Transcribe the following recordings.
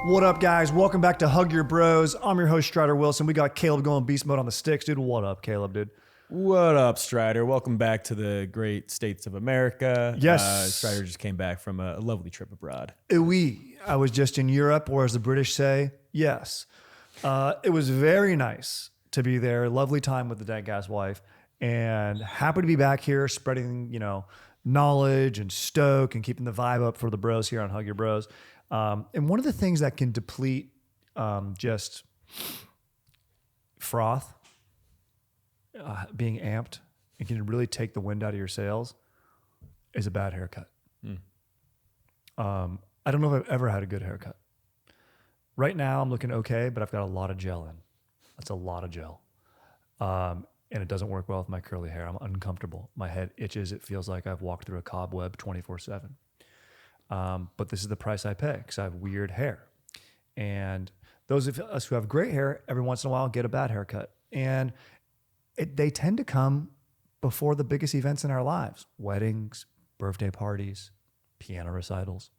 What up, guys? Welcome back to Hug Your Bros. I'm your host, Strider Wilson. We got Caleb going beast mode on the sticks, dude. What up, Caleb, dude? What up, Strider? Welcome back to the great states of America. Yes. Strider just came back from a lovely trip abroad. Oui. I was just in Europe, or as the British say, yes. It was very nice to be there. Lovely time with the dank ass wife. And happy to be back here spreading, knowledge and stoke and keeping the vibe up for the bros here on Hug Your Bros. And one of the things that can deplete just froth, being amped, and can really take the wind out of your sails is a bad haircut. I don't know if I've ever had a good haircut. Right now I'm looking okay, but I've got a lot of gel in. That's a lot of gel. And it doesn't work well with my curly hair. I'm uncomfortable. My head itches. It feels like I've walked through a cobweb 24/7. But this is the price I pay because I have weird hair. And those of us who have great hair, every once in a while get a bad haircut. And they tend to come before the biggest events in our lives: weddings, birthday parties, piano recitals.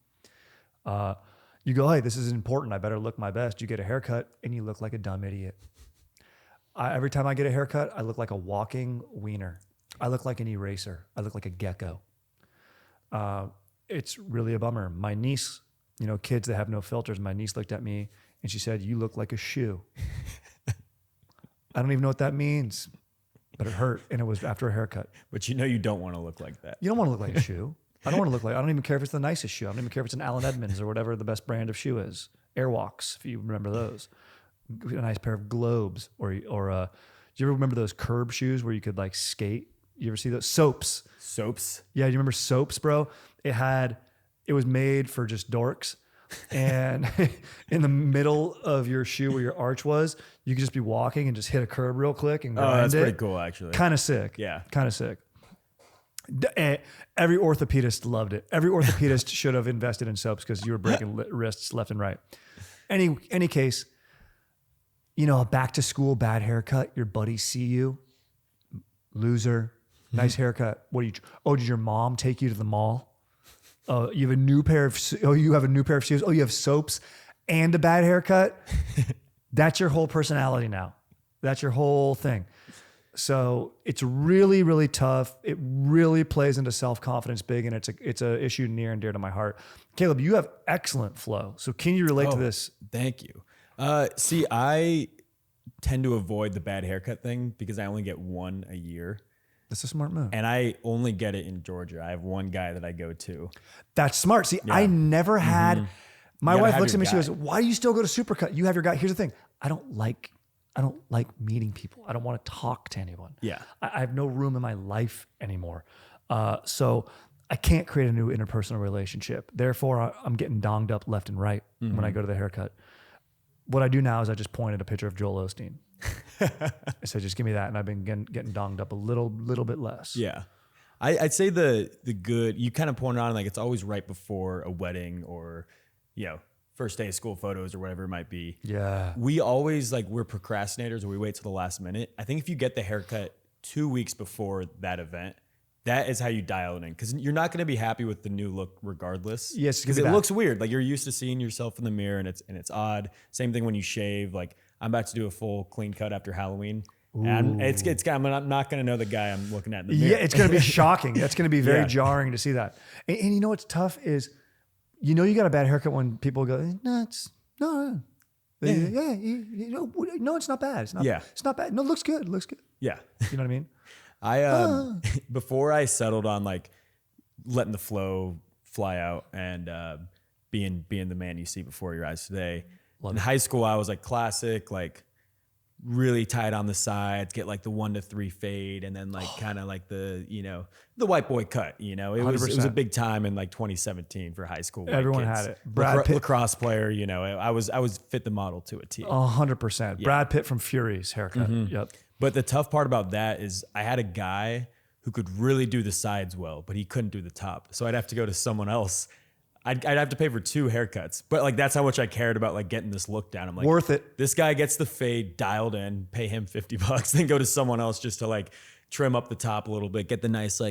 You go, hey, this is important. I better look my best. You get a haircut and you look like a dumb idiot. Every time I get a haircut, I look like a walking wiener. I look like an eraser. I look like a gecko. It's really a bummer. My niece, kids that have no filters, my niece looked at me and she said, "You look like a shoe." I don't even know what that means, but it hurt. And it was after a haircut. But you don't want to look like that. You don't want to look like a shoe. I don't even care if it's the nicest shoe. I don't even care if it's an Allen Edmonds or whatever the best brand of shoe is. Airwalks, if you remember those. A nice pair of Globes. Or do you ever remember those curb shoes where you could like skate? You ever see those? Soaps. Soaps? Yeah, you remember Soaps, bro? It was made for just dorks. And in the middle of your shoe where your arch was, you could just be walking and just hit a curb real quick and grind that's it. pretty cool, actually. Kind of sick. Yeah. Kind of sick. Every orthopedist loved it. Every orthopedist should have invested in Soaps because you were breaking wrists left and right. Any case, a back to school bad haircut, your buddies see you, loser, nice haircut. Did your mom take you to the mall? You have a new pair of shoes. Oh, you have Soaps and a bad haircut. That's your whole personality now. That's your whole thing. So it's really, really tough. It really plays into self-confidence big, and it's a issue near and dear to my heart. Caleb, you have excellent flow. So can you relate to this? Thank you. See, I tend to avoid the bad haircut thing because I only get one a year. That's a smart move. And I only get it in Georgia. I have one guy that I go to. That's smart. See, yeah. I never had, my wife looks at me, she goes, "Why do you still go to Supercut? You have your guy." Here's the thing. I don't like meeting people. I don't want to talk to anyone. Yeah. I have no room in my life anymore. So I can't create a new interpersonal relationship. Therefore, I'm getting donged up left and right when I go to the haircut. What I do now is I just point at a picture of Joel Osteen. I said, just give me that. And I've been getting donged up a little bit less. Yeah. I'd say the good, you kind of pointed on, like it's always right before a wedding or, first day of school photos or whatever it might be. Yeah. We always we're procrastinators or we wait till the last minute. I think if you get the haircut 2 weeks before that event, that is how you dial it in. Because you're not going to be happy with the new look regardless. Yes. Because it looks weird. Like you're used to seeing yourself in the mirror and it's odd. Same thing when you shave. Like I'm about to do a full clean cut after Halloween. Ooh. And I'm not going to know the guy I'm looking at in the mirror. Yeah, it's going to be shocking. That's going to be very jarring to see that. And you know what's tough is, you got a bad haircut when people go, no, it's not bad. It's not bad. No, it looks good. Yeah. You know what I mean? Before I settled on letting the flow fly out and being the man you see before your eyes today. In high school, I was classic, really tight on the sides, get the 1 to 3 fade, and then kind of the the white boy cut. It was a big time in 2017 for high school. Everyone kids. had it. Brad Pitt, lacrosse player. I was fit the model to a T. 100%. Yeah. Brad Pitt from Fury's haircut. Mm-hmm. Yep. But the tough part about that is I had a guy who could really do the sides well, but he couldn't do the top. So I'd have to go to someone else. I'd have to pay for 2 haircuts, but that's how much I cared about getting this look down. I'm worth it. This guy gets the fade dialed in, pay him $50, then go to someone else just to trim up the top a little bit, get the nice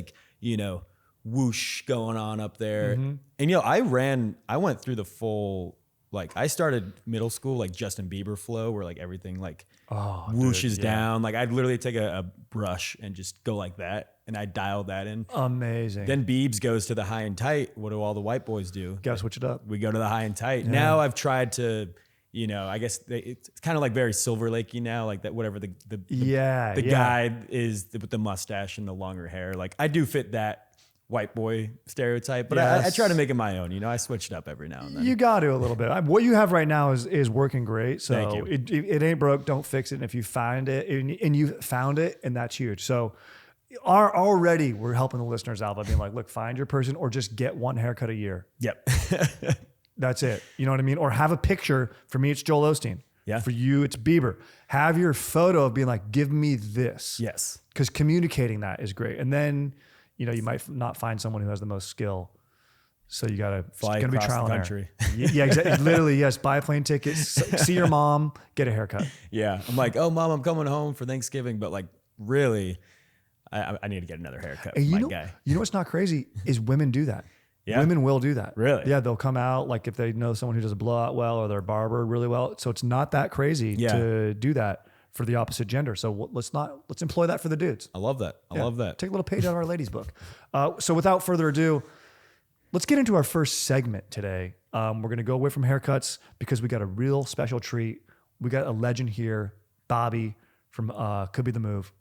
whoosh going on up there. Mm-hmm. And I went through the full Like I started middle school, like Justin Bieber flow, where like everything like Dude, whooshes down. Like I'd literally take a brush and just go like that. And I dialed that in. Amazing. Then Biebs goes to the high and tight. What do all the white boys do? Gotta switch it up. We go to the high and tight. Now I've tried to, you know, I guess it's kind of like very Silver Lakey now, like that, whatever the guy is with the mustache and the longer hair. Like I do fit that white boy stereotype, but I try to make it my own. You know, I switch it up every now and then. You got to a little bit. What you have right now is working great. So Thank you. it ain't broke, don't fix it. And if you find it and you found it, and that's huge. So already we're helping the listeners out by being like, look, find your person or just get one haircut a year. Yep. That's it. You know what I mean? Or have a picture. For me, it's Joel Osteen. Yeah. For you, it's Bieber. Have your photo of being like, give me this. Yes. Because communicating that is great. And then, you know, you might not find someone who has the most skill. So you got to fly across trial the and country. Yeah, exactly. Literally, yes. Buy a plane ticket, see your mom, get a haircut. Yeah. I'm like, oh, mom, I'm coming home for Thanksgiving. But like, really, I need to get another haircut for my guy. You know what's not crazy is women do that. Yeah. Women will do that. Really? Yeah, they'll come out like if they know someone who does a blowout well or their barber really well. So it's not that crazy to do that for the opposite gender. So let's employ that for the dudes. I love that. I love that. Take a little page out of our ladies' book. So without further ado, let's get into our first segment today. We're going to go away from haircuts because we got a real special treat. We got a legend here, Bobby from Could Be the Move.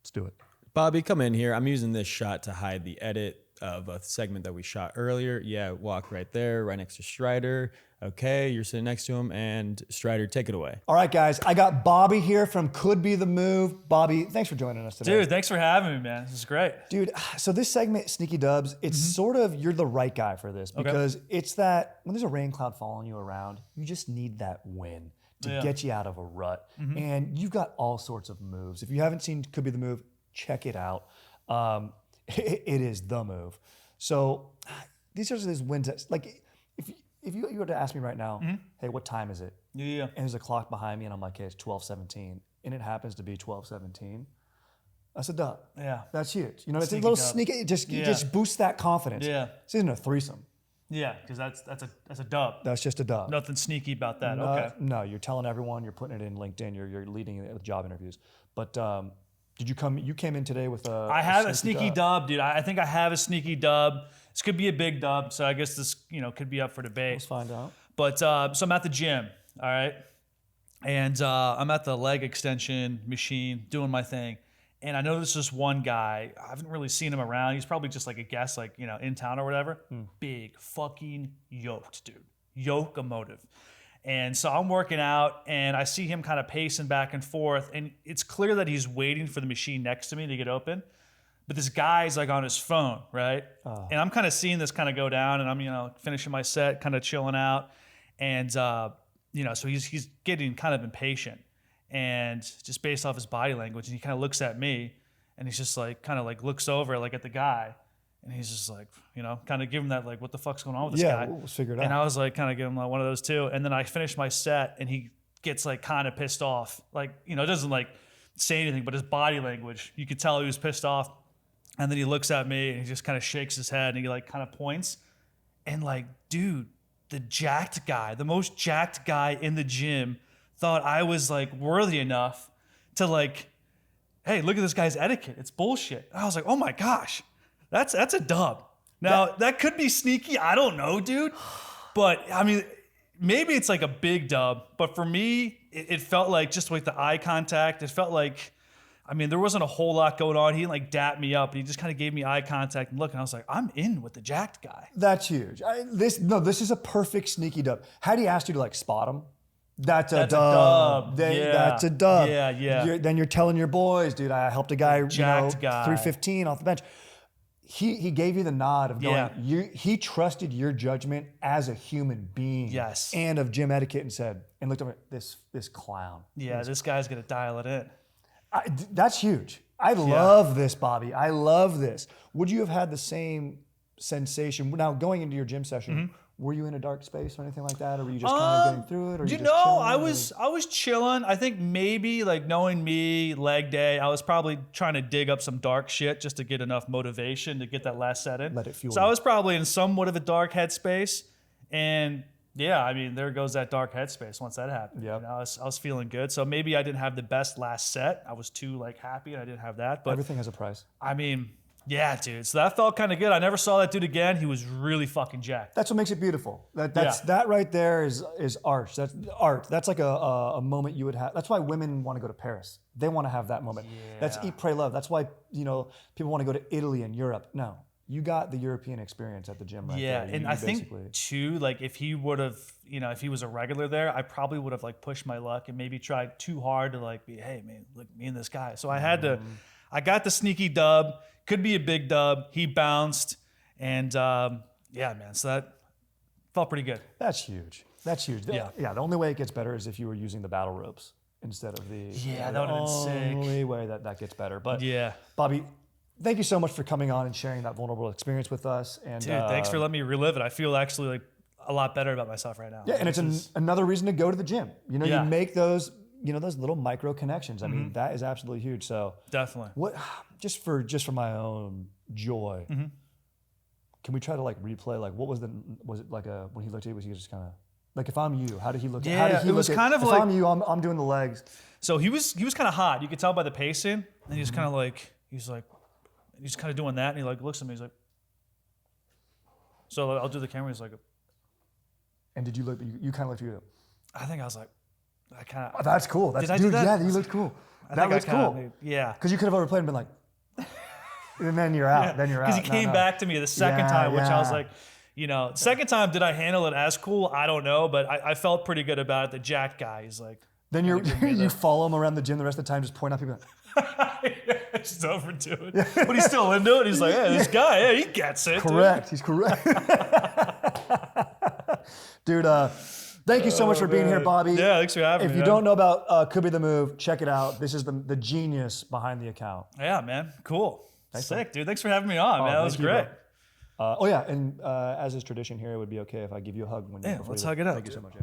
Let's do it. Bobby, come in here. I'm using this shot to hide the edit of a segment that we shot earlier. Yeah, walk right there, right next to Strider. Okay, you're sitting next to him, and Strider, take it away. All right, guys. I got Bobby here from Could Be the Move. Bobby, thanks for joining us today. Dude, thanks for having me, man. This is great. Dude, so this segment, Sneaky Dubs, it's sort of, you're the right guy for this because it's that when there's a rain cloud following you around, you just need that win to get you out of a rut. And you've got all sorts of moves. If you haven't seen Could Be the Move, check it out. It is the move. So these are these wins. Like if you were to ask me right now, hey, what time is it? Yeah. And there's a clock behind me and I'm like, hey, it's 12:17. And it happens to be 12:17. That's a dub. Yeah. That's huge. You know, it's a Sneaky little dub. sneaky. It just boosts that confidence. Yeah. This isn't a threesome. Yeah, because that's a dub. That's just a dub. Nothing sneaky about that. Okay. No, you're telling everyone, you're putting it in LinkedIn, you're leading it with job interviews. But you came in today with a I have a sneaky dub, dude. I think I have a sneaky dub. This could be a big dub, so I guess this, could be up for debate. Let's find out. But so I'm at the gym, all right? And I'm at the leg extension machine doing my thing. And I know there's this one guy. I haven't really seen him around. He's probably just like a guest, like, in town or whatever. Big fucking yoked, dude. Yoke-emotive. And so I'm working out and I see him kind of pacing back and forth. And it's clear that he's waiting for the machine next to me to get open. But this guy's like on his phone, right? And I'm kind of seeing this kind of go down and I'm, finishing my set, kind of chilling out. And, so he's getting kind of impatient. And just based off his body language, and he kind of looks at me and he's just like, kind of like looks over like at the guy. And he's just like, kind of give him that, like, what the fuck's going on with this guy? Yeah, we'll figure it out. And I was like, kind of give him like one of those too. And then I finished my set and he gets like kind of pissed off. Like, doesn't like say anything, but his body language, you could tell he was pissed off. And then he looks at me and he just kind of shakes his head and he like kind of points. And like, dude, the most jacked guy in the gym thought I was like worthy enough to like, hey, look at this guy's etiquette. It's bullshit. And I was like, oh my gosh, that's a dub. Now that could be sneaky. I don't know, dude. But I mean, maybe it's like a big dub. But for me, it felt like just like the eye contact. It felt like, there wasn't a whole lot going on. He didn't like dap me up. He just kind of gave me eye contact and look. And I was like, I'm in with the jacked guy. That's huge. This is a perfect sneaky dub. Had he asked you to like spot him? That's a dub. That's a dub. Yeah. Then you're telling your boys, dude, I helped a guy, Jacked guy. 315 off the bench. He gave you the nod of going, he trusted your judgment as a human being. Yes. And of gym etiquette and looked over this clown. Yeah, this guy's going to dial it in. That's huge. I love this, Bobby. I love this. Would you have had the same sensation now going into your gym session? Were you in a dark space or anything like that, or were you just kind of getting through it? Or you just chilling, I was chilling. I think maybe like knowing me, leg day, I was probably trying to dig up some dark shit just to get enough motivation to get that last set in. Let it fuel So you. I was probably in somewhat of a dark headspace, and Yeah, I mean, there goes that dark headspace once that happened. Yep. You know, I was feeling good. So maybe I didn't have the best last set. I was too like happy and I didn't have that. But Everything has a price. I mean, yeah, dude. So that felt kind of good. I never saw that dude again. He was really fucking jacked. That's what makes it beautiful. That right there is art. That's art. That's like a moment you would have. That's why women want to go to Paris. They want to have that moment. That's eat, pray, love. That's why people want to go to Italy and Europe. No, you got the European experience at the gym right there. Yeah, and I think too, like if he would have, if he was a regular there, I probably would have like pushed my luck and maybe tried too hard to like be, hey man, look, me and this guy. So I had to, I got the sneaky dub. Could be a big dub. He bounced, and yeah, man. So that felt pretty good. That's huge. That's huge. Yeah. The only way it gets better is if you were using the battle ropes instead of the. Yeah, that would have been sick. Only way that gets better. But yeah, Bobby, thank you so much for coming on and sharing that vulnerable experience with us. And dude, thanks for letting me relive it. I feel actually like a lot better about myself right now. Yeah, and it's another reason to go to the gym. You make those. Those little micro connections. I mean, that is absolutely huge. So definitely. What just for my own joy, can we try to like replay like what was it like when he looked at you, was he just kind of like, if I'm you, how did he look? Yeah, how did he it was look kind at, of if like I'm you, I'm doing the legs. So he was kind of hot. You could tell by the pacing, and he was kind of like he's kind of doing that, and he like looks at me, he's like, so I'll do the camera. He's like, and did you look? You kind of looked at you. I think I was like. I kind of. Oh, that's cool. That's, did I do that? Yeah, you looked cool. That looks cool. Yeah. Because you could have overplayed and been like, and then you're out. Yeah. Then you're out. Because he came back to me the second time, which I was like, second time, did I handle it as cool? I don't know, but I felt pretty good about it. The jack guy, he's like. Then you follow him around the gym the rest of the time, just point out people. Just overdo it. Yeah. But he's still into it. He's like, hey, this guy, he gets it. Correct. Dude. He's correct. Dude, thank you so much for being here, Bobby. Yeah, thanks for having me. If you don't know about Could Be The Move, check it out. This is the genius behind the account. Yeah, man. Cool. Sick, dude. Thanks for having me on, man. That was great. And as is tradition here, it would be okay if I give you a hug when you. Yeah, let's hug it out. Thank you so much. Yeah.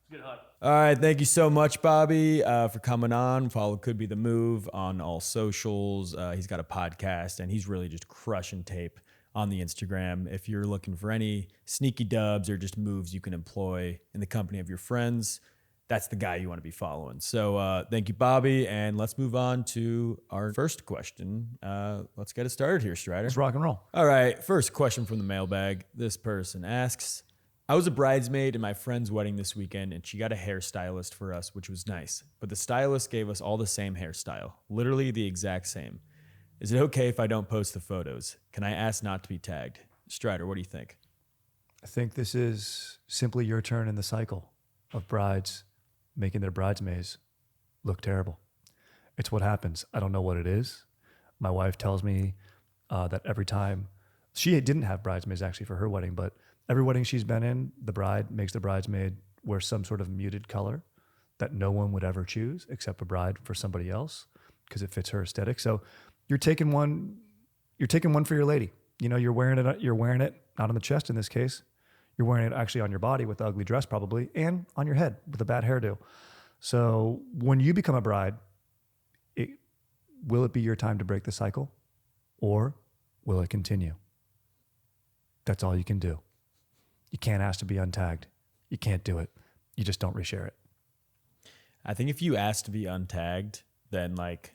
Good hug. All right, thank you so much, Bobby, for coming on. Follow Could Be The Move on all socials. He's got a podcast, and he's really just crushing tape on the Instagram. If you're looking for any sneaky dubs or just moves you can employ in the company of your friends, that's the guy you want to be following. So thank you, Bobby, and let's move on to our first question. Let's get it started here, Strider. Let's rock and roll. All right, first question from the mailbag. This person asks, I was a bridesmaid in my friend's wedding this weekend, and she got a hairstylist for us, which was nice. But the stylist gave us all the same hairstyle, literally the exact same. Is it okay if I don't post the photos? Can I ask not to be tagged? Strider, what do you think? I think this is simply your turn in the cycle of brides making their bridesmaids look terrible. It's what happens. I don't know what it is. My wife tells me that every time, she didn't have bridesmaids actually for her wedding, but every wedding she's been in, the bride makes the bridesmaid wear some sort of muted color that no one would ever choose except a bride for somebody else because it fits her aesthetic. So you're taking one for your lady. You're wearing it not on the chest in this case. You're wearing it actually on your body with the ugly dress probably, and on your head with a bad hairdo. So when you become a bride, will it be your time to break the cycle, or will it continue? That's all you can do. You can't ask to be untagged. You can't do it. You just don't reshare it. I think if you ask to be untagged, then like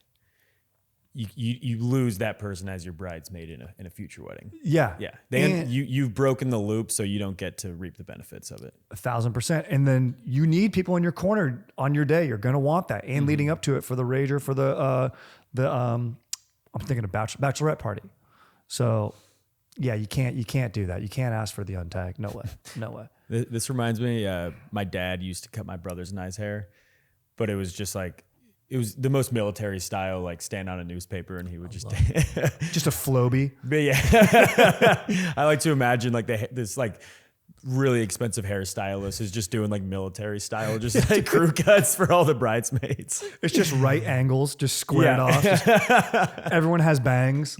you lose that person as your bridesmaid in a future wedding. Yeah. Yeah. You've broken the loop, so you don't get to reap the benefits of it. 1,000%. And then you need people in your corner on your day. You're going to want that. And leading up to it for the rager, for the I'm thinking of bachelorette party. So yeah, you can't do that. You can't ask for the untag. No way. No way. This reminds me, my dad used to cut my brother's and I's hair, but it was just like, it was the most military style, like stand on a newspaper and he would just just a Floby. But yeah, I like to imagine like this like really expensive hairstylist is just doing like military style, just like crew cuts for all the bridesmaids. It's just right angles, just squared off. Everyone has bangs.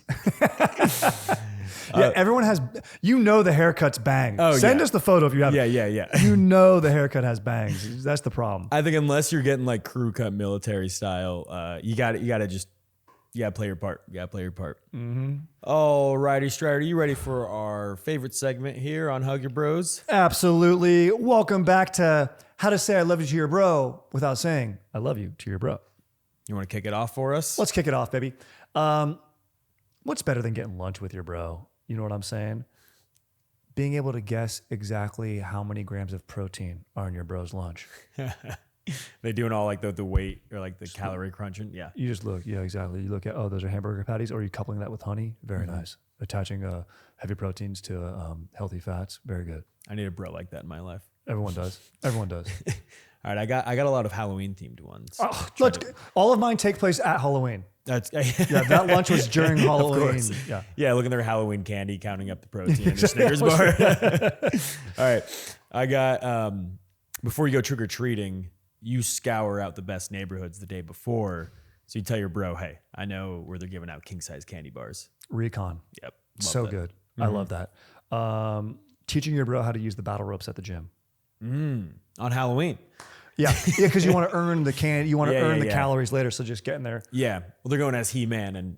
Everyone has, the haircut's bangs. Oh, Send us the photo if you have it. Yeah. The haircut has bangs. That's the problem. I think unless you're getting like crew cut military style, you got to just You gotta play your part. You gotta play your part. All righty, Strider, you ready for our favorite segment here on Hug Your Bros? Absolutely. Welcome back to How to Say I Love You to Your Bro Without Saying I Love You to Your Bro. You want to kick it off for us? Let's kick it off, baby. What's better than getting lunch with your bro? You know what I'm saying? Being able to guess exactly how many grams of protein are in your bro's lunch. They doing all like the weight or like the calorie crunching. Yeah. You just look, yeah, exactly. You look at, oh, those are hamburger patties, or are you coupling that with honey? Very nice. Attaching heavy proteins to healthy fats. Very good. I need a bro like that in my life. Everyone does. Everyone does. All right, I got a lot of Halloween themed ones. All of mine take place at Halloween. That's Yeah, that lunch was during Halloween. course. Yeah. Yeah, looking at their Halloween candy, counting up the protein in the Snickers bar. All right, I got before you go trick or treating, you scour out the best neighborhoods the day before. So you tell your bro, hey, I know where they're giving out king size candy bars. Recon. Yep, So that. good. I love that. Teaching your bro how to use the battle ropes at the gym. On Halloween. Yeah, because you want to earn the you want to earn the yeah. calories later. So just getting there. Yeah, well, they're going as He-Man, and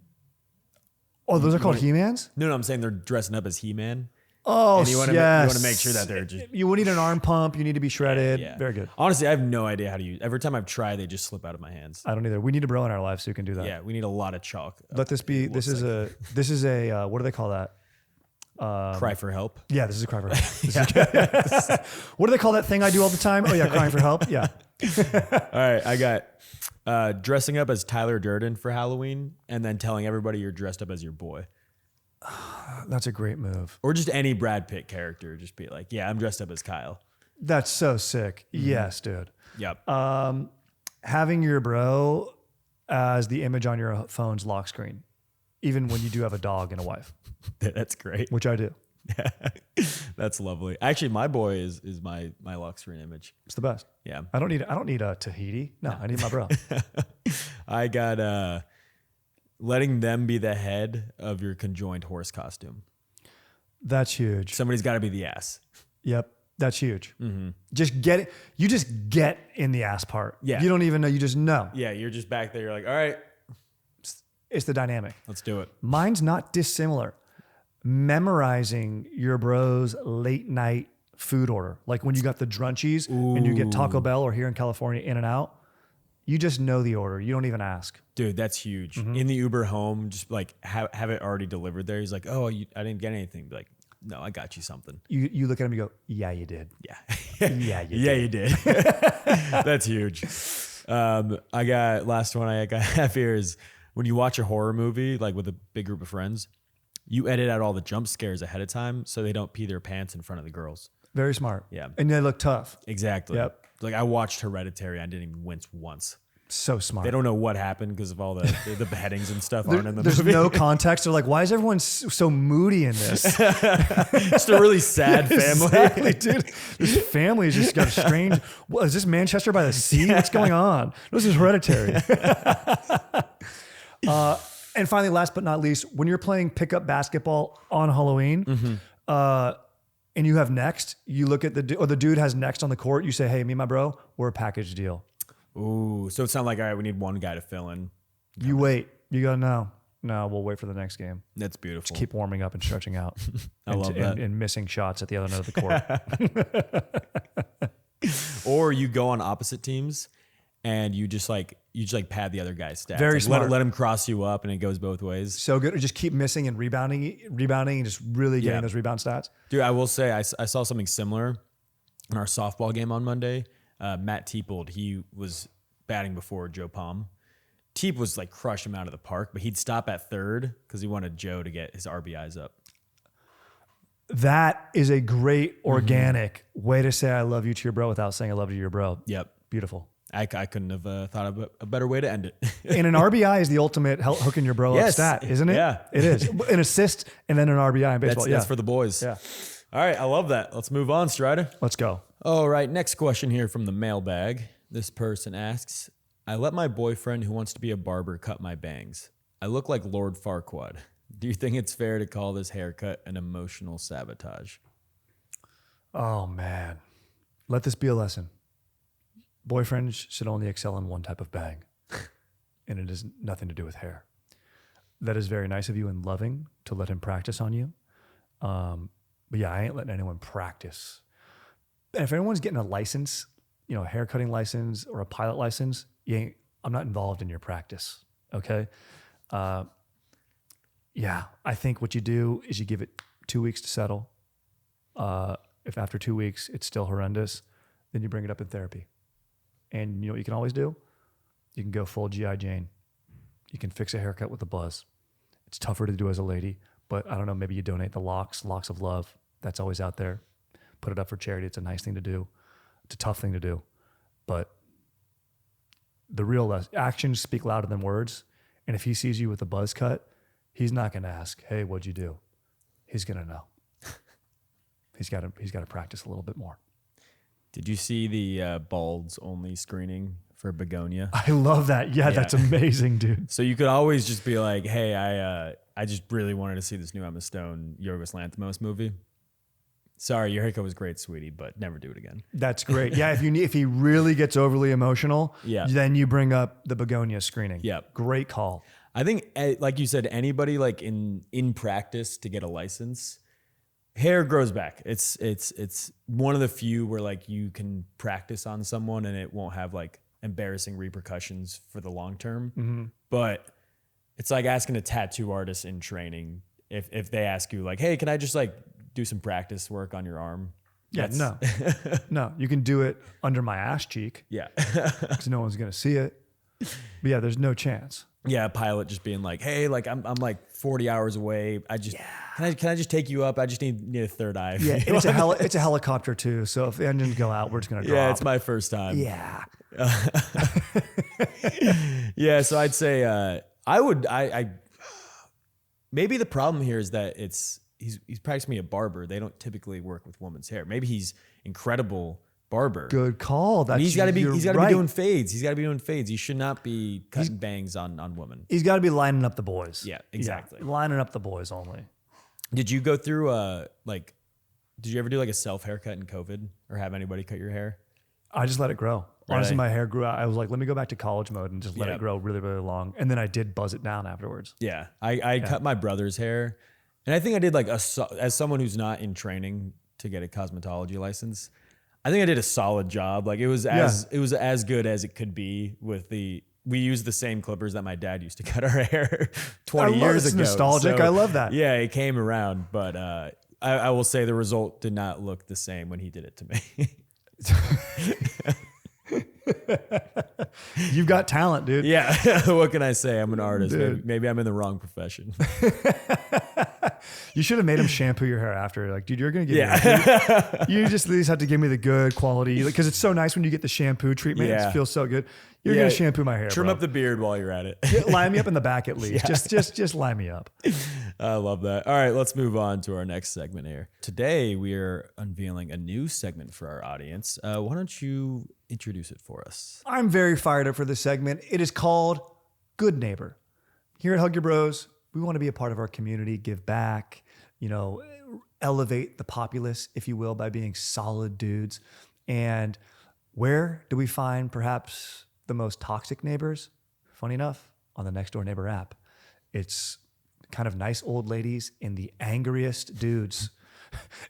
Oh, those are called He-Mans? no, I'm saying they're dressing up as He-Man. Oh, And you want to yes. make sure that they're just You will need an arm pump. You need to be shredded. yeah. Very good. Honestly, I have no idea how to use. Every time I've tried, they just slip out of my hands. I don't either. We need a bro in our life so you can do that. Yeah, we need a lot of chalk. Let this be. This is a. What do they call that? Cry for help. Yeah, this is a cry for help. What do they call that thing I do all the time? Oh yeah, crying for help. Yeah. All right, I got dressing up as Tyler Durden for Halloween, and then telling everybody you're dressed up as your boy, That's a great move. or just any Brad Pitt character. Just be like, yeah, I'm dressed up as Kyle. That's so sick. Yes, dude. Yep. Having your bro as the image on your phone's lock screen, even when you do have a dog and a wife, That's great. which I do. That's lovely. Actually, my boy is my lock screen image. It's the best. Yeah. I don't need a Tahiti. No, I need my bro. I got letting them be the head of your conjoined horse costume. That's huge. Somebody's got to be the ass. Yep. That's huge. Just get it. You just get in the ass part. Yeah. You don't even know. You just know. Yeah, you're just back there. You're like, all right, It's the dynamic. let's do it. Mine's not dissimilar. Memorizing your bro's late night food order. Like when you got the drunchies and you get Taco Bell, or here in California, In-N-Out, you just know the order. You don't even ask. Dude, that's huge. In the Uber home, just like have it already delivered there. He's like, oh, I didn't get anything. Be like, no, I got you something. You look at him and you go, yeah, you did. Yeah. Yeah, you Yeah, did. you did. That's huge. I got last one I have here is when you watch a horror movie, like with a big group of friends, you edit out all the jump scares ahead of time so they don't pee their pants in front of the girls. Very smart. Yeah. And they look tough. Exactly. Yep. Like I watched Hereditary. I didn't even wince once. So smart. They don't know what happened because of all the beheadings and stuff aren't in the There's movie. no context. They're like, why is everyone so moody in this? Just a really sad family. Exactly, dude. This family has just got strange. What, is this Manchester by the Sea? What's going on? This is Hereditary. And finally, last but not least, when you're playing pickup basketball on Halloween, and you have next, you look at the dude has next on the court. You say, "Hey, me and my bro, we're a package deal." Ooh, so it's not like, all right, we need one guy to fill in. You wait. You go, no, we'll wait for the next game. That's beautiful. Keep warming up and stretching out. I love that. And missing shots at the other end of the court. Or you go on opposite teams and you just pad the other guy's stats. Very Like, smart. Let him cross you up and it goes both ways. So good. Or just keep missing and rebounding and just really getting Yeah. those rebound stats. Dude, I will say I saw something similar in our softball game on Monday. Matt Teepold, he was batting before Joe Palm. Teep was like crush him out of the park, but he'd stop at third because he wanted Joe to get his RBIs up. That is a great organic way to say I love you to your bro without saying I love you to your bro. Yep. Beautiful. I couldn't have thought of a better way to end it. And an RBI is the ultimate hooking your bro up Yes. stat, isn't it? Yeah. It is. An assist and then an RBI in baseball. That's for the boys. Yeah. All right, I love that. Let's move on, Strider. Let's go. All right, next question here from the mailbag. This person asks, I let my boyfriend who wants to be a barber cut my bangs. I look like Lord Farquaad. Do you think it's fair to call this haircut an emotional sabotage? Oh, man. Let this be a lesson. Boyfriends should only excel in one type of bang, and it has nothing to do with hair. that is very nice of you and loving to let him practice on you. But yeah, I ain't letting anyone practice. And if anyone's getting a license, you know, a haircutting license or a pilot license, I'm not involved in your practice. Okay. Yeah, I think what you do is you give it 2 weeks to settle. If after 2 weeks it's still horrendous, then you bring it up in therapy. And you know what you can always do? You can go full G.I. Jane. You can fix a haircut with a buzz. It's tougher to do as a lady, but I don't know, maybe you donate the locks of love. That's always out there. Put it up for charity. It's a nice thing to do. It's a tough thing to do. But the real actions speak louder than words. And if he sees you with a buzz cut, he's not going to ask, hey, what'd you do? He's going to know. He's got to practice a little bit more. Did you see the balds only screening for Begonia? I love that. Yeah, that's amazing, dude. So you could always just be like, hey, I just really wanted to see this new Emma Stone Yorgos Lanthimos movie. Sorry, your haircut was great, sweetie, but never do it again. That's great. Yeah, if he really gets overly emotional, then you bring up the Begonia screening. Yeah. Great call. I think, like you said, anybody like in practice to get a license, hair grows back. It's one of the few where like you can practice on someone and it won't have like embarrassing repercussions for the long term. Mm-hmm. But it's like asking a tattoo artist in training if they ask you like, hey, can I just like do some practice work on your arm? Yeah, no, you can do it under my ass cheek. Yeah, because no one's gonna see it. But yeah, there's no chance. Yeah, a pilot just being like, hey, like I'm like 40 hours away. Can I just take you up? I just need a third eye. Yeah, and it's a helicopter too. So if the engines go out, we're just gonna drop. Yeah, it's my first time. Yeah. Yeah, so I'd say I maybe the problem here is that he's practically a barber. They don't typically work with women's hair. Maybe he's incredible barber. Good call. He's got to be doing fades. He's got to be doing fades. He should not be cutting bangs on women. He's got to be lining up the boys. Yeah, exactly. Yeah, lining up the boys only. Did you go through did you ever do like a self haircut in COVID or have anybody cut your hair? I just let it grow. Really? Honestly, my hair grew out. I was like, let me go back to college mode and just let it grow really, really long. And then I did buzz it down afterwards. Yeah. I cut my brother's hair. And I think I did like as someone who's not in training to get a cosmetology license, I think I did a solid job. Like it was as good as it could be with we used the same clippers that my dad used to cut our hair 20 years ago. Nostalgic. So, I love that. Yeah, it came around, but I will say the result did not look the same when he did it to me. You've got talent, dude. Yeah. What can I say? I'm an artist. Maybe I'm in the wrong profession. You should have made him shampoo your hair after. Like, dude, you're going to get you just at least have to give me the good quality. Because it's so nice when you get the shampoo treatment. It feels so good. You're going to shampoo my hair, Trim up the beard while you're at it. Line me up in the back at least. Just line me up. I love that. All right, let's move on to our next segment here. Today, we are unveiling a new segment for our audience. Why don't you introduce it for us? I'm very fired up for this segment. It is called Good Neighbor. Here at Hug Your Bros, we want to be a part of our community, give back, elevate the populace, if you will, by being solid dudes. And where do we find perhaps the most toxic neighbors? Funny enough, on the Nextdoor Neighbor app. It's kind of nice old ladies and the angriest dudes.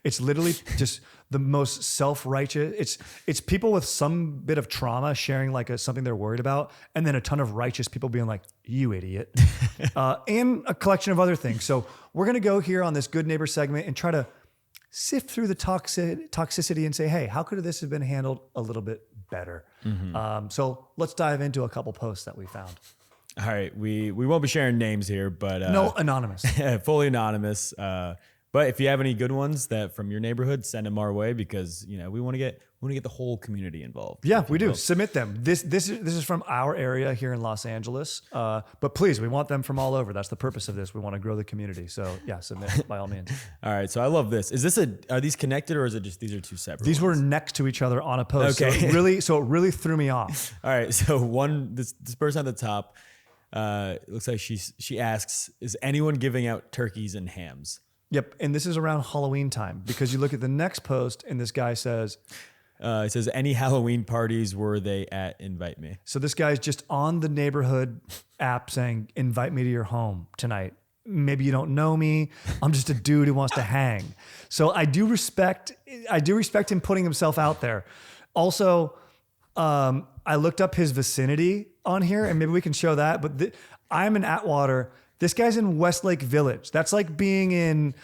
It's literally just the most self-righteous. It's people with some bit of trauma sharing like something they're worried about, and then a ton of righteous people being like, "You idiot," and a collection of other things. So we're gonna go here on this Good Neighbor segment and try to sift through the toxicity and say, "Hey, how could this have been handled a little bit better?" Mm-hmm. So let's dive into a couple posts that we found. All right, we won't be sharing names here, but no, anonymous, fully anonymous. But if you have any good ones that from your neighborhood, send them our way because we want to get the whole community involved. Yeah, we do. Submit them. This is from our area here in Los Angeles. But please, we want them from all over. That's the purpose of this. We want to grow the community. So yeah, submit by all means. All right. So I love this. Are these connected or is it just these are two separate? These ones? were next to each other on a post. Okay. So it really threw me off. All right. So this person at the top looks like she asks, is anyone giving out turkeys and hams? Yep. And this is around Halloween time because you look at the next post and this guy says, It says, any Halloween parties were they at? Invite me. So this guy's just on the neighborhood app saying, invite me to your home tonight. Maybe you don't know me. I'm just a dude who wants to hang. So I do respect him putting himself out there. Also, I looked up his vicinity on here, and maybe we can show that. But I'm in Atwater. This guy's in Westlake Village. That's like being in,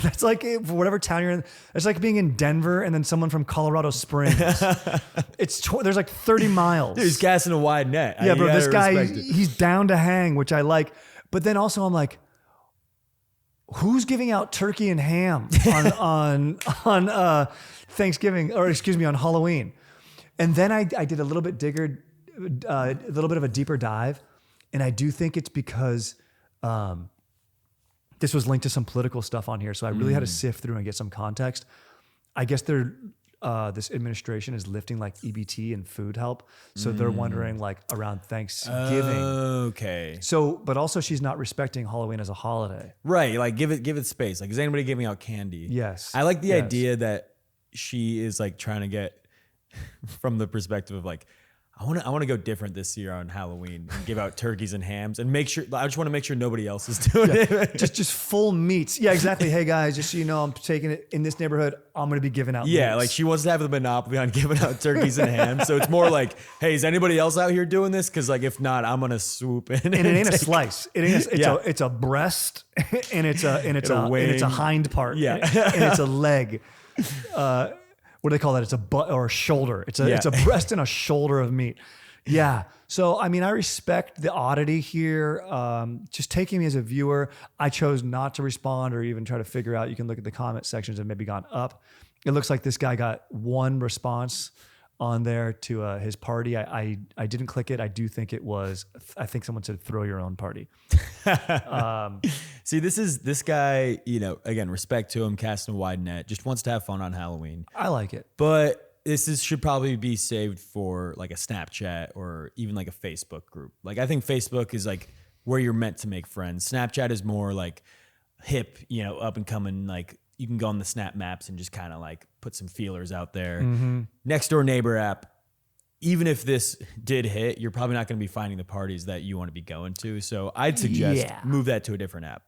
that's like whatever town you're in. It's like being in Denver and then someone from Colorado Springs. There's like 30 miles. Dude, he's casting a wide net. Yeah, bro. This guy, respect it. he's down to hang, which I like. But then also I'm like, who's giving out turkey and ham on Thanksgiving, or excuse me, on Halloween? And then I did a little bit of a deeper dive, and I do think it's because this was linked to some political stuff on here, so I really had to sift through and get some context. I guess this administration is lifting like EBT and food help, so they're wondering like around Thanksgiving. Okay. So, but also she's not respecting Halloween as a holiday. Right. Like give it space. Like, is anybody giving out candy? Yes. I like the idea that she is like trying to get from the perspective of like, I want to go different this year on Halloween and give out turkeys and hams and make sure. I just want to make sure nobody else is doing it. just full meats. Yeah, exactly. Hey guys, just so you know, I'm taking it in this neighborhood. I'm going to be giving out. Yeah, meats. like she wants to have the monopoly on giving out turkeys and hams. So it's more like, hey, is anybody else out here doing this? Because like if not, I'm gonna swoop in. And it ain't a slice. It ain't. It's a breast, and it's a hind part. Yeah, and it's a leg. What do they call that? It's a butt or a shoulder. It's a breast and a shoulder of meat. Yeah. So, I mean, I respect the oddity here. Just taking me as a viewer, I chose not to respond or even try to figure out. You can look at the comment sections and maybe gone up. It looks like this guy got one response on there to his party. I didn't click it. I do think it was, I think someone said throw your own party. See, this guy, you know, again, respect to him, casting a wide net, just wants to have fun on Halloween. I like it. But should probably be saved for like a Snapchat or even like a Facebook group. Like I think Facebook is like where you're meant to make friends. Snapchat is more like hip, you know, up and coming. Like you can go on the Snap Maps and just kind of like put some feelers out there. Next door neighbor app. Even if this did hit, you're probably not going to be finding the parties that you want to be going to. So I'd suggest move that to a different app.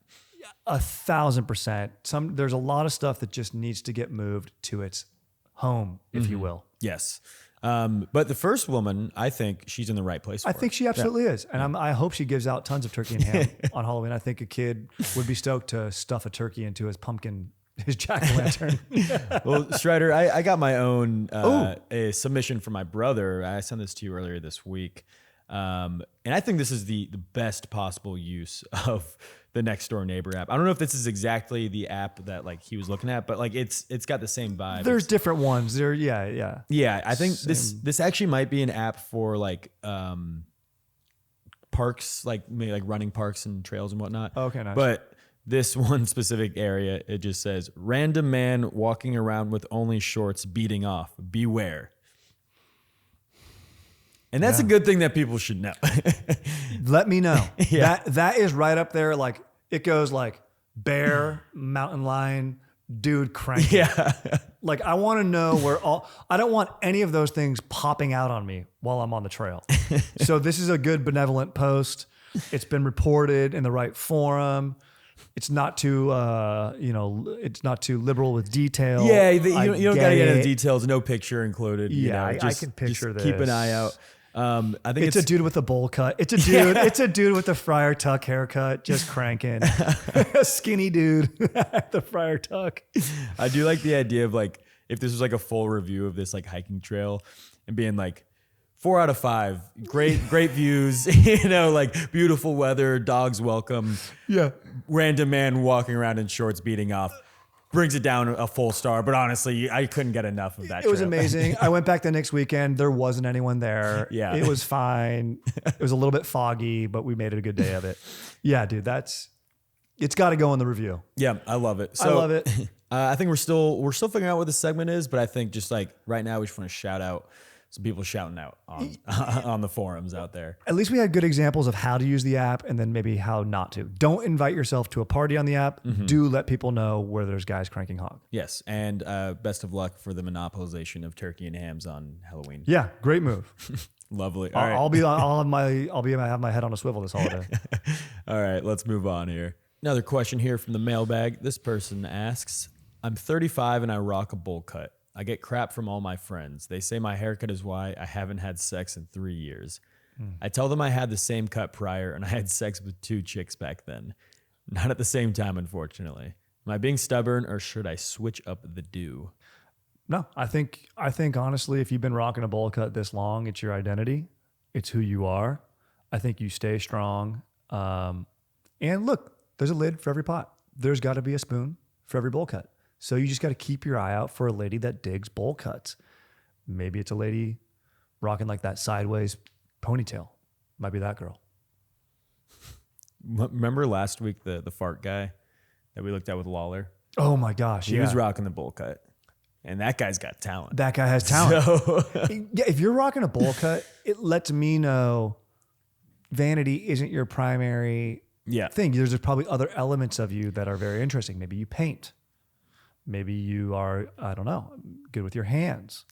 1,000%. There's a lot of stuff that just needs to get moved to its home, if you will. Yes. But the first woman, I think she's in the right place for I think she absolutely is. And I hope she gives out tons of turkey and ham on Halloween. I think a kid would be stoked to stuff a turkey into his jack-o'-lantern. Well, Strider, I got my own a submission from my brother. I sent this to you earlier this week. And I think this is the best possible use of the Next Door Neighbor app. I don't know if this is exactly the app that like he was looking at, but like it's got the same vibe. There's different ones. Yeah. I think this actually might be an app for like parks, like maybe like running parks and trails and whatnot. Okay, nice. But this one specific area, it just says random man walking around with only shorts beating off. Beware. And that's a good thing that people should know. Let me know. That is right up there. Like it goes like bear, mountain lion, dude cranking. Yeah. Like I want to know I don't want any of those things popping out on me while I'm on the trail. So this is a good benevolent post. It's been reported in the right forum. It's not too, it's not too liberal with detail. Yeah, you don't gotta get into details. No picture included. Yeah, you know, I can picture this. Keep an eye out. I think it's a dude with a bowl cut. It's a dude. It's a dude with a Friar Tuck haircut, just cranking. A skinny dude, the Friar Tuck. I do like the idea of like if this was like a full review of this like hiking trail and being like 4 out of 5, great views. You know, like beautiful weather, dogs welcome. Yeah, random man walking around in shorts beating off. Brings it down a full star, but honestly, I couldn't get enough of that. It was amazing. I went back the next weekend. There wasn't anyone there. Yeah. It was fine. It was a little bit foggy, but we made it a good day of it. Yeah, dude, it's got to go in the review. Yeah, I love it. So, I love it. I think we're still figuring out what this segment is, but I think just like right now, we just want to shout out some people shouting out on on the forums out there. At least we had good examples of how to use the app and then maybe how not to. Don't invite yourself to a party on the app. Do let people know where there's guys cranking hog. Yes, and best of luck for the monopolization of turkey and hams on Halloween. Yeah, great move. Lovely. All right. I'll have my head on a swivel this holiday. All right, let's move on here. Another question here from the mailbag. This person asks, I'm 35 and I rock a bowl cut. I get crap from all my friends. They say my haircut is why I haven't had sex in 3 years. I tell them I had the same cut prior and I had sex with 2 chicks back then. Not at the same time, unfortunately. Am I being stubborn or should I switch up the do? No, I think honestly, if you've been rocking a bowl cut this long, it's your identity. It's who you are. I think you stay strong. And look, there's a lid for every pot. There's got to be a spoon for every bowl cut. So you just got to keep your eye out for a lady that digs bowl cuts. Maybe it's a lady rocking like that sideways ponytail. Might be that girl. Remember last week the fart guy that we looked at with Lawler? Oh my gosh. He was rocking the bowl cut. And that guy's got talent. That guy has talent. So Yeah, if you're rocking a bowl cut, it lets me know vanity isn't your primary thing. There's probably other elements of you that are very interesting. Maybe you paint. Maybe you are, I don't know, good with your hands.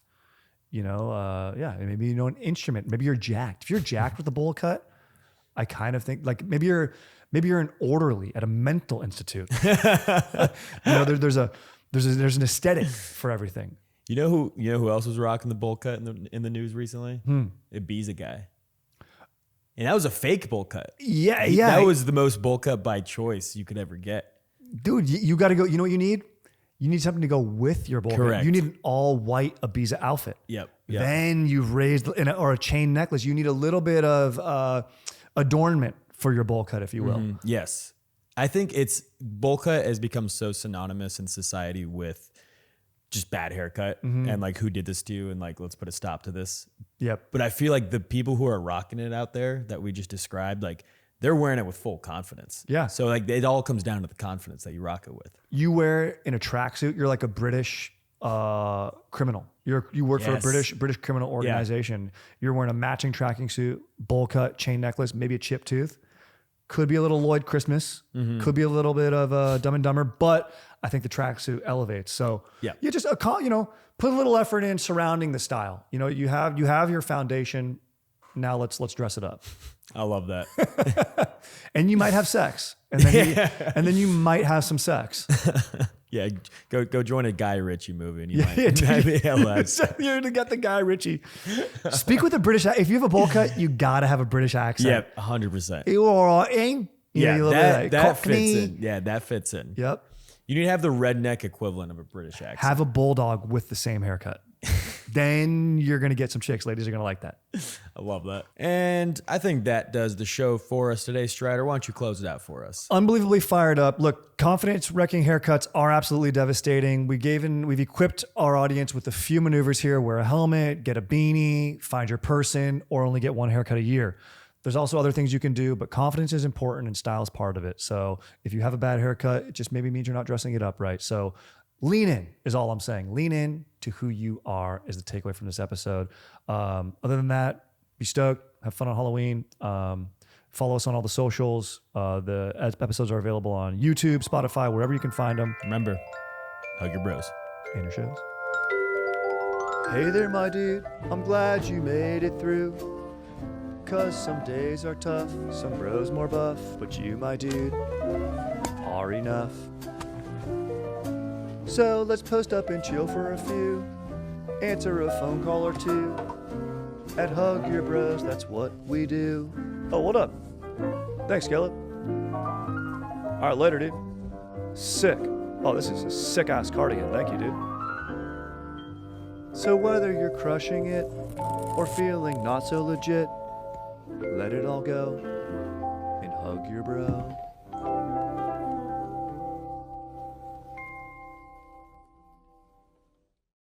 Maybe you know an instrument. Maybe you're jacked. If you're jacked with a bowl cut, I kind of think like maybe you're an orderly at a mental institute. There's an aesthetic for everything. You know who else was rocking the bowl cut in the news recently? Ibiza guy. And that was a fake bowl cut. Yeah. That was the most bowl cut by choice you could ever get. Dude, you got to go. You know what you need? You need something to go with your bowl cut. Correct. You need an all white Ibiza outfit. Yep. Then you've raised, or a chain necklace. You need a little bit of adornment for your bowl cut, if you will. Yes. I think bowl cut has become so synonymous in society with just bad haircut and like who did this to you and like let's put a stop to this. Yep. But I feel like the people who are rocking it out there that we just described, like they're wearing it with full confidence. Yeah. So like it all comes down to the confidence that you rock it with. You wear it in a tracksuit. You're like a British criminal. You work for a British criminal organization. You're wearing a matching tracking suit, bowl cut, chain necklace, maybe a chipped tooth. Could be a little Lloyd Christmas. Could be a little bit of Dumb and Dumber, but I think the tracksuit elevates. So you just put a little effort in surrounding the style. You have your foundation. Now let's dress it up. I love that. And you might have sex, and then you might have some sex. Yeah, go join a Guy Ritchie movie, and you might be LS. You're to get the Guy Ritchie. Speak with a British. If you have a bowl cut, you gotta have a British accent. Yep, 100%. You all right? That fits in. Yeah, that fits in. Yep. You need to have the redneck equivalent of a British accent. Have a bulldog with the same haircut. Then you're gonna get some chicks. Ladies are gonna like that. I love that. And I think that does the show for us today. Strider, why don't you close it out for us? Unbelievably fired up. Look, confidence wrecking haircuts are absolutely devastating. We've equipped our audience with a few maneuvers here. Wear a helmet, get a beanie, find your person, or only get one haircut a year. There's also other things you can do, but confidence is important and style is part of it. So if you have a bad haircut, it just maybe means you're not dressing it up right. So lean in is all I'm saying. Lean in to who you are is the takeaway from this episode. Other than that, be stoked. Have fun on Halloween. Follow us on all the socials. The episodes are available on YouTube, Spotify, wherever you can find them. Remember, hug your bros. And your shows. Hey there, my dude. I'm glad you made it through. 'Cause some days are tough, some bros more buff, but you, my dude, are enough. So let's post up and chill for a few, answer a phone call or two. At Hug Your Bros, that's what we do. Oh, what up? Thanks, Caleb. All right, later, dude. Sick. Oh, this is a sick-ass cardigan. Thank you, dude. So whether you're crushing it or feeling not so legit, let it all go and hug your bro.